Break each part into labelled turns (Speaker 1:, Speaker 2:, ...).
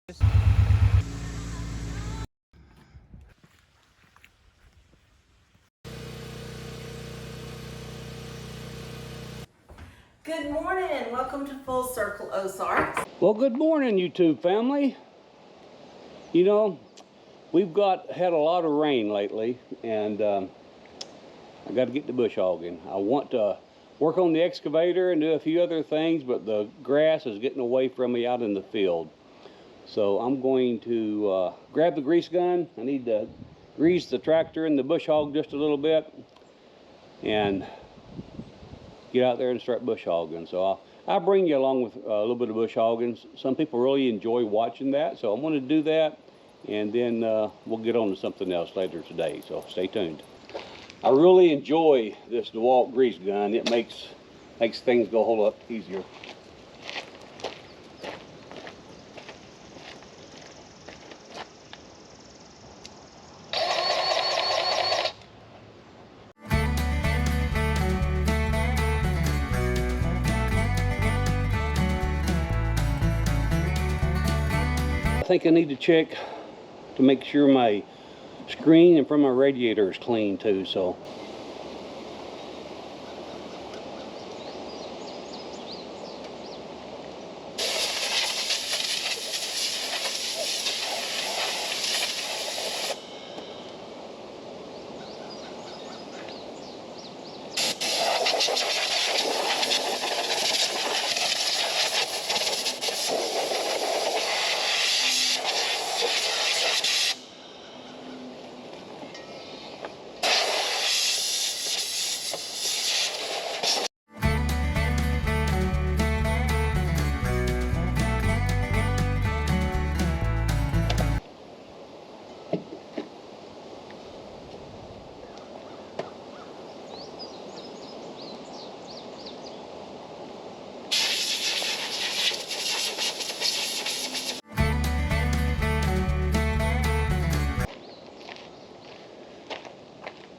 Speaker 1: Good morning and welcome to Full Circle Ozarks.
Speaker 2: Well, good morning, YouTube family. You know, we've had a lot of rain lately, and I got to get to bush hogging. I want to work on the excavator and do a few other things, but the grass is getting away from me out in the field. So I'm going to grab the grease gun. I need to grease the tractor and the bush hog just a little bit and get out there and start bush hogging. So I'll bring you along with a little bit of bush hogging. Some people really enjoy watching that, so I'm going to do that, and then we'll get on to something else later today, so stay tuned. I really enjoy this DeWalt grease gun. It makes things go a whole lot easier. I think I need to check to make sure my screen and from my radiator is clean too, so.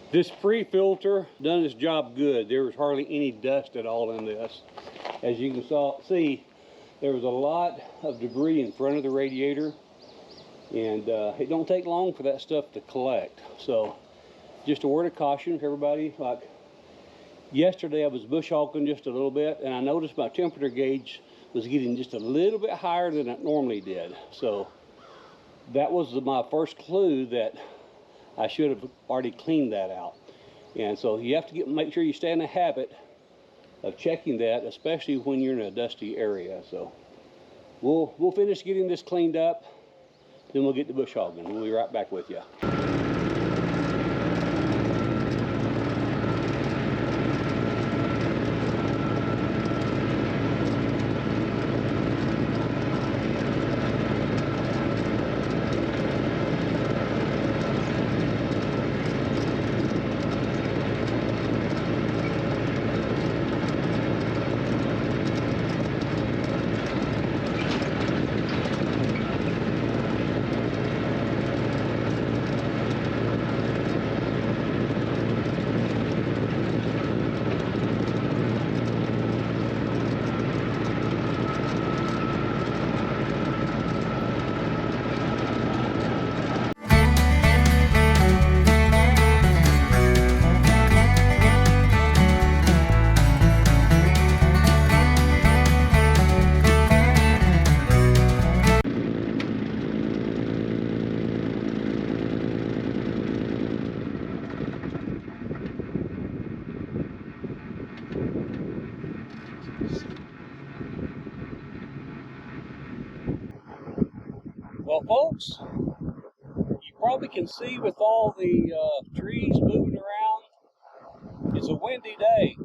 Speaker 2: This pre-filter done its job good. There was hardly any dust at all in this. As you can see, there was a lot of debris in front of the radiator, and it don't take long for that stuff to collect. So just a word of caution for everybody. Like yesterday I was bush hogging just a little bit, and I noticed my temperature gauge was getting just a little bit higher than it normally did. So that was my first clue that I should have already cleaned that out. And so you have to make sure you stay in the habit of checking that, especially when you're in a dusty area. So we'll finish getting this cleaned up, then we'll get to bush hogging. We'll be right back with you. Well, folks, you probably can see with all the trees moving around, it's a windy day,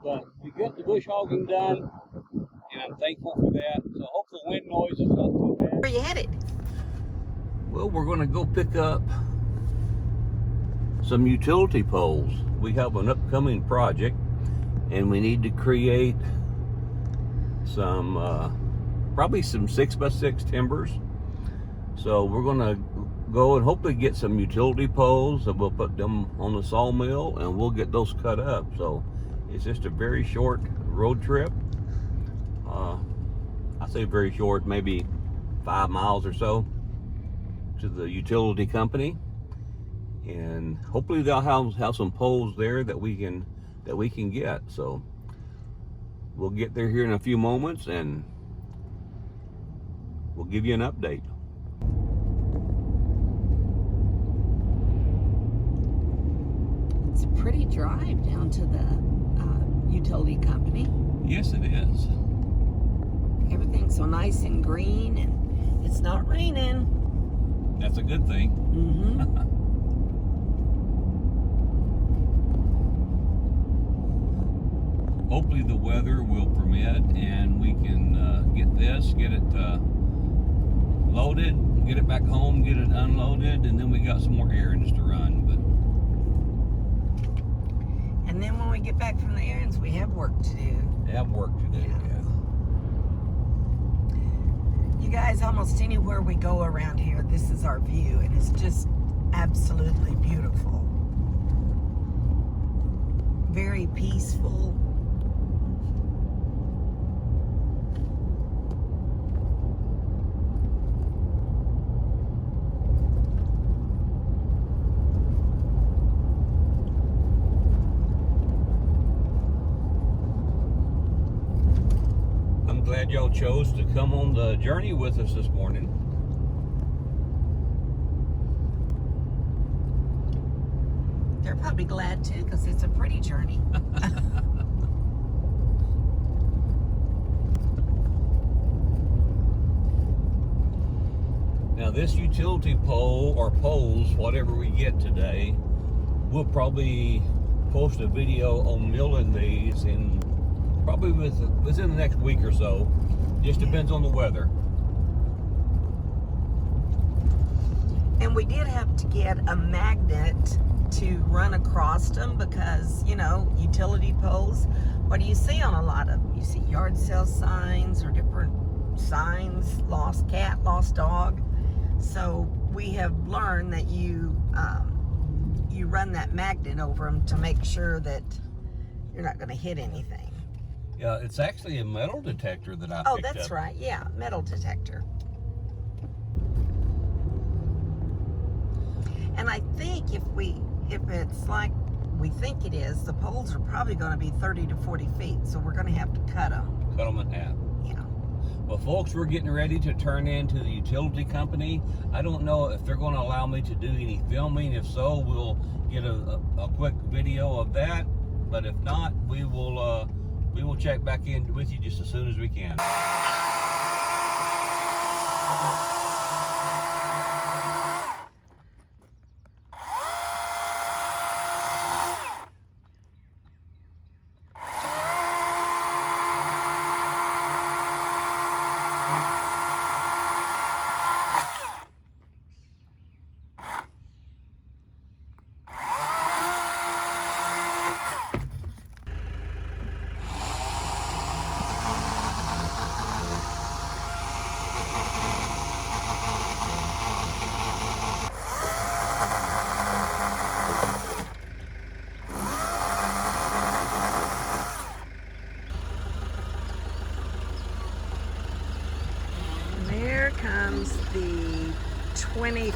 Speaker 2: but we got the bush hogging done, and I'm thankful for that. So hope the wind noise is not too bad.
Speaker 1: Where are you headed?
Speaker 2: Well, we're going to go pick up some utility poles. We have an upcoming project, and we need to create some probably some 6x6 timbers. So we're gonna go and hopefully get some utility poles, and we'll put them on the sawmill and we'll get those cut up. So it's just a very short road trip. I say very short, maybe 5 miles or so to the utility company, and hopefully they'll have some poles there that we can get. So we'll get there here in a few moments and we'll give you an update.
Speaker 1: It's a pretty drive down to the utility company.
Speaker 2: Yes, it is.
Speaker 1: Everything's so nice and green, and it's not raining.
Speaker 2: That's a good thing.
Speaker 1: Mm-hmm.
Speaker 2: Hopefully the weather will permit and we can get it loaded, get it back home, get it unloaded, and then we got some more errands to run.
Speaker 1: And then when we get back from the errands, we have work to do.
Speaker 2: Yeah.
Speaker 1: You guys, almost anywhere we go around here, this is our view, and it's just absolutely beautiful. Very peaceful.
Speaker 2: I'm glad y'all chose to come on the journey with us this morning.
Speaker 1: They're probably glad too, because it's a pretty journey.
Speaker 2: Now this utility pole or poles, whatever we get today, we'll probably post a video on milling these in probably within the next week or so. Just depends on the weather.
Speaker 1: And we did have to get a magnet to run across them because, you know, utility poles, what do you see on a lot of them? You see yard sale signs or different signs, lost cat, lost dog. So we have learned that you run that magnet over them to make sure that you're not going to hit anything.
Speaker 2: Yeah, it's actually a metal detector that I picked up.
Speaker 1: Oh, that's right. Yeah, metal detector. And I think if it's like we think it is, the poles are probably going to be 30 to 40 feet. So we're going to have to cut them.
Speaker 2: Cut them in half.
Speaker 1: Yeah.
Speaker 2: Well, folks, we're getting ready to turn into the utility company. I don't know if they're going to allow me to do any filming. If so, we'll get a quick video of that. But if not, we will check back in with you just as soon as we can.
Speaker 1: There comes the 20.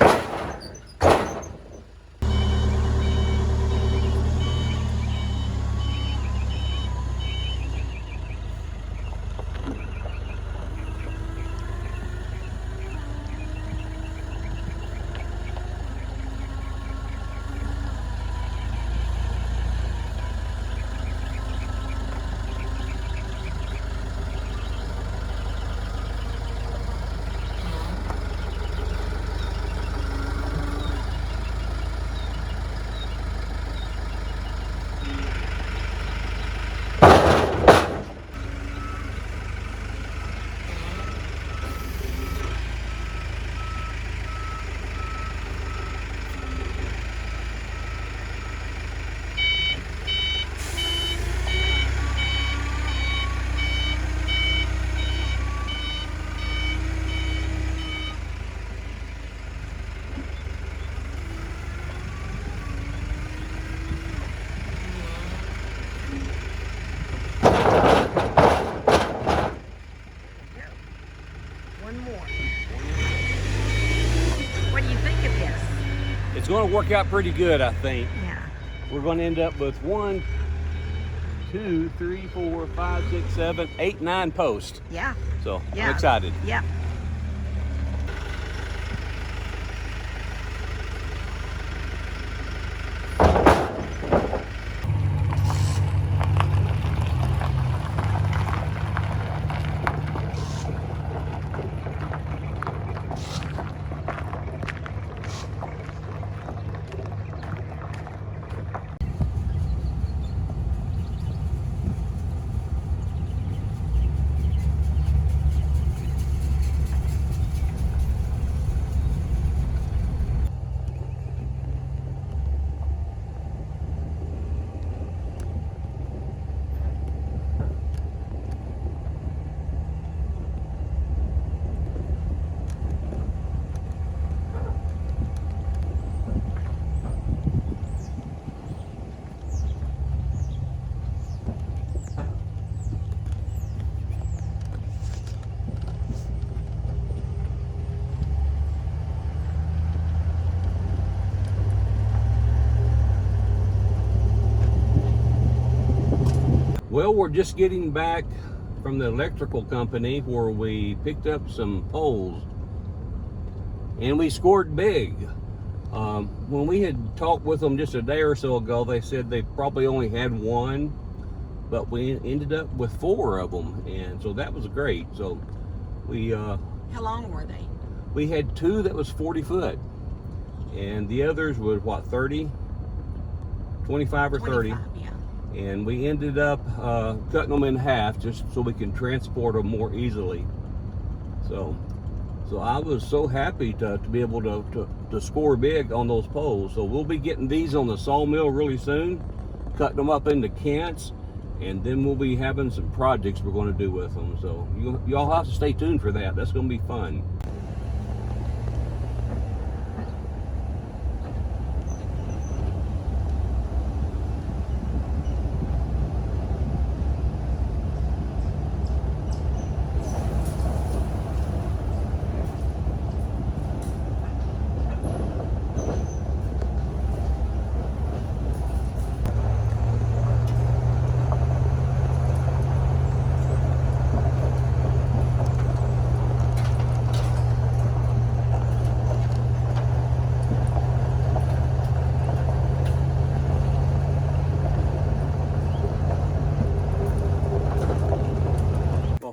Speaker 2: to work out pretty good, I think.
Speaker 1: Yeah.
Speaker 2: We're going to end up with 1, 2, 3, 4, 5, 6, 7, 8, 9 posts.
Speaker 1: Yeah.
Speaker 2: So
Speaker 1: Yeah.
Speaker 2: I'm excited.
Speaker 1: Yeah.
Speaker 2: Well, we're just getting back from the electrical company where we picked up some poles, and we scored big. When we had talked with them just a day or so ago, they said they probably only had one, but we ended up with 4 of them, and so that was great. So we
Speaker 1: How long were they?
Speaker 2: we had 2 that was 40 foot, and the others was what, 30, 25 or 30.
Speaker 1: 25, yeah.
Speaker 2: And we ended up cutting them in half just so we can transport them more easily. So I was so happy to be able to score big on those poles. So we'll be getting these on the sawmill really soon, cutting them up into cants, and then we'll be having some projects we're going to do with them. So y'all have to stay tuned for that. That's going to be fun.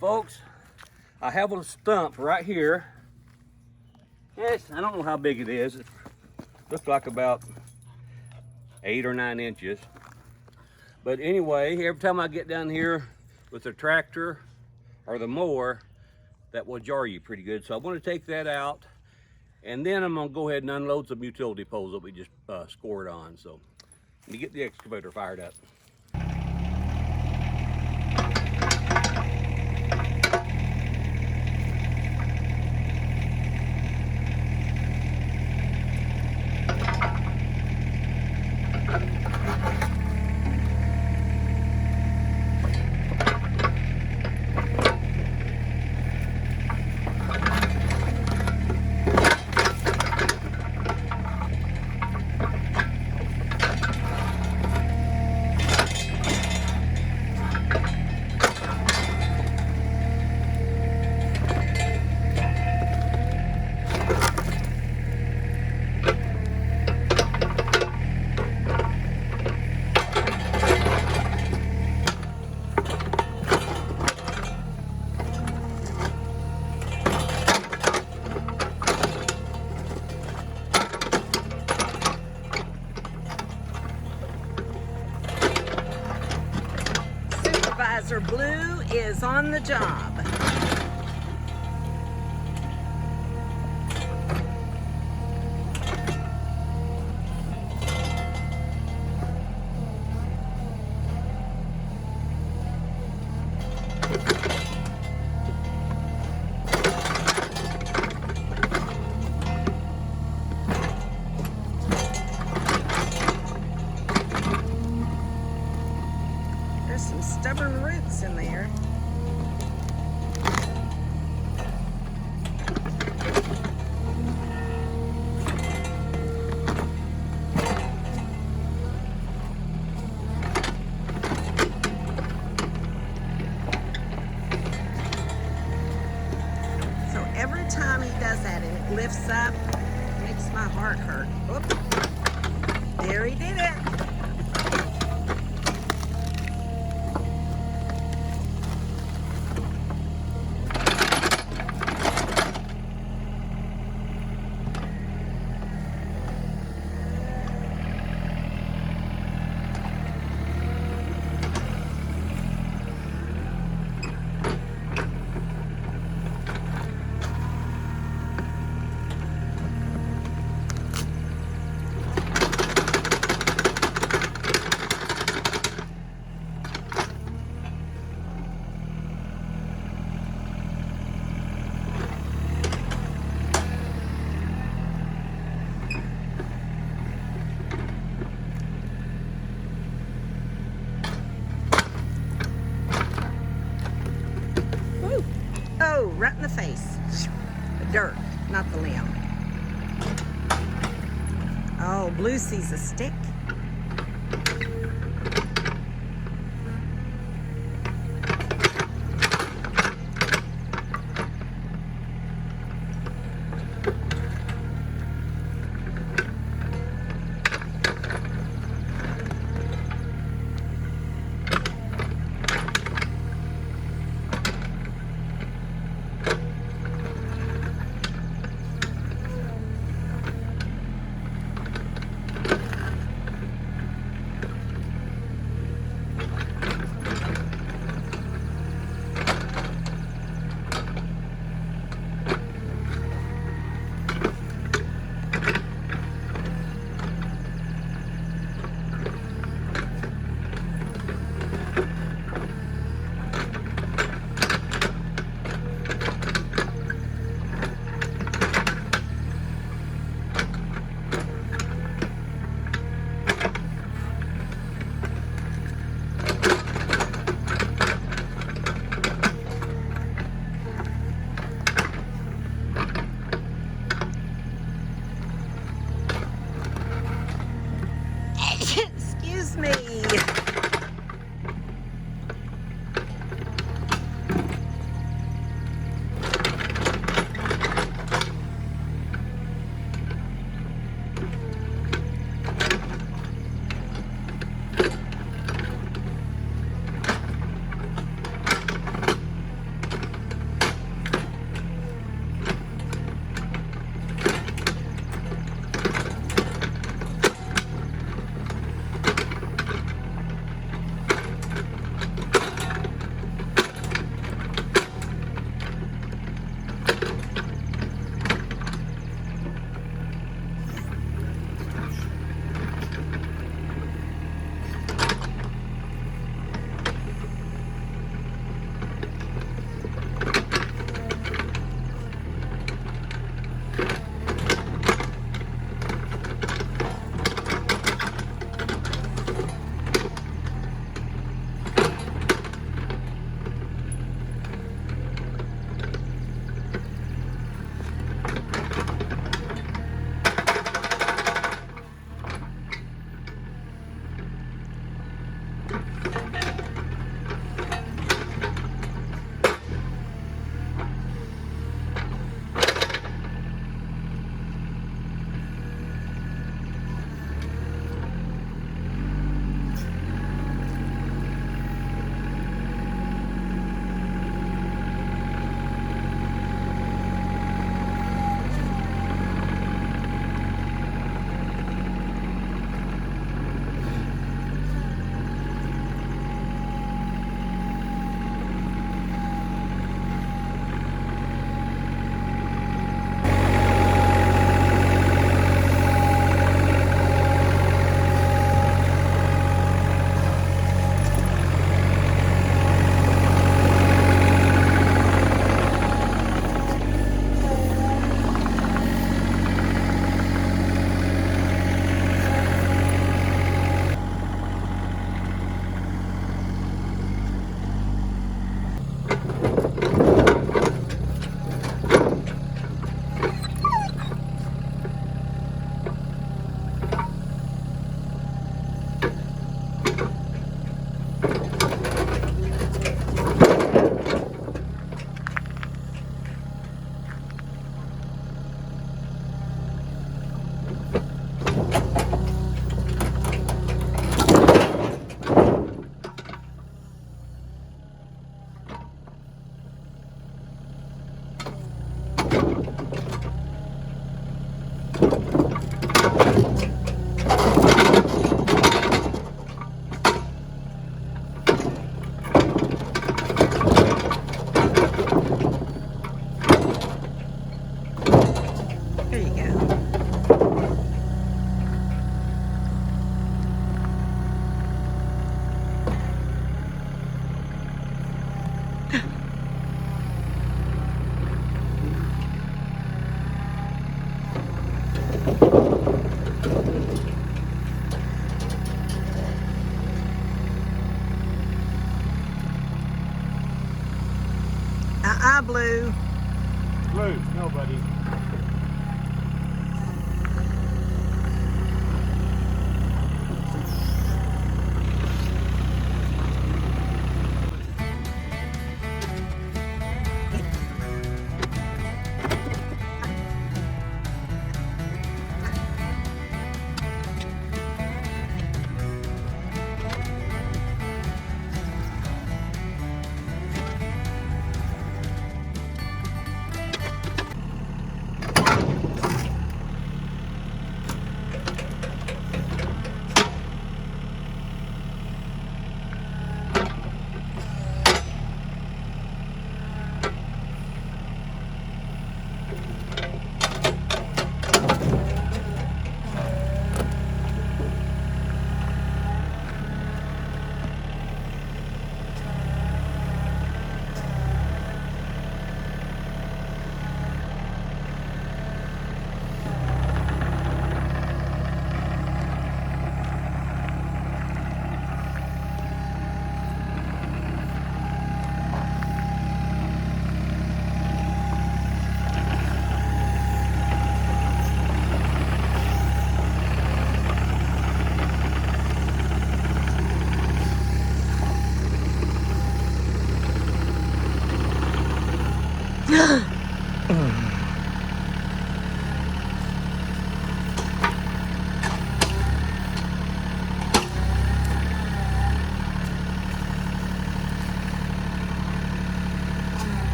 Speaker 2: Folks, I have a stump right here. Yes, I don't know how big it is. It looks like about 8 or 9 inches. But anyway, every time I get down here with the tractor or the mower, that will jar you pretty good. So I'm going to take that out, and then I'm going to go ahead and unload some utility poles that we just scored on. So let me get the excavator fired up.
Speaker 1: Supervisor Blue is on the job. There's some stubborn roots in there. lifts up, makes my heart hurt. Whoop. There he did it. Oh, right in the face. The dirt, not the limb. Oh, Blue sees a stick. I blew.
Speaker 2: Blue, nobody.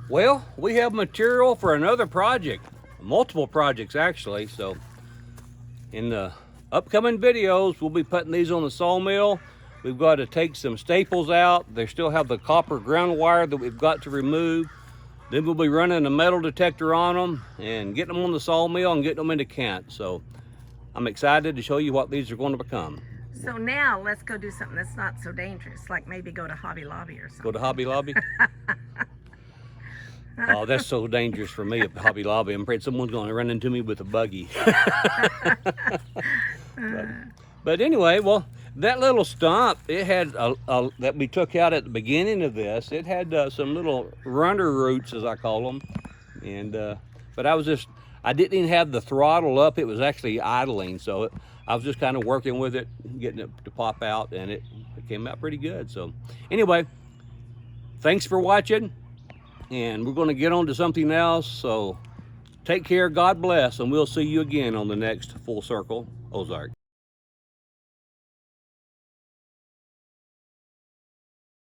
Speaker 2: Well, we have material for another project, multiple projects actually. So in the upcoming videos, we'll be putting these on the sawmill. We've got to take some staples out. They still have the copper ground wire that we've got to remove. Then we'll be running a metal detector on them and getting them on the sawmill and getting them into cant. So I'm excited to show you what these are going to become.
Speaker 1: So now let's go do something that's not so dangerous, like maybe go to Hobby Lobby or something.
Speaker 2: Go to Hobby Lobby? Oh, that's so dangerous for me at Hobby Lobby. I'm afraid someone's going to run into me with a buggy. but anyway, well, that little stump, it had that we took out at the beginning of this. It had some little runner roots, as I call them, and but I didn't even have the throttle up. It was actually idling, so I was just kind of working with it, getting it to pop out, and it came out pretty good. So anyway, thanks for watching. And we're going to get on to something else. So take care, God bless, and we'll see you again on the next Full Circle Ozarks.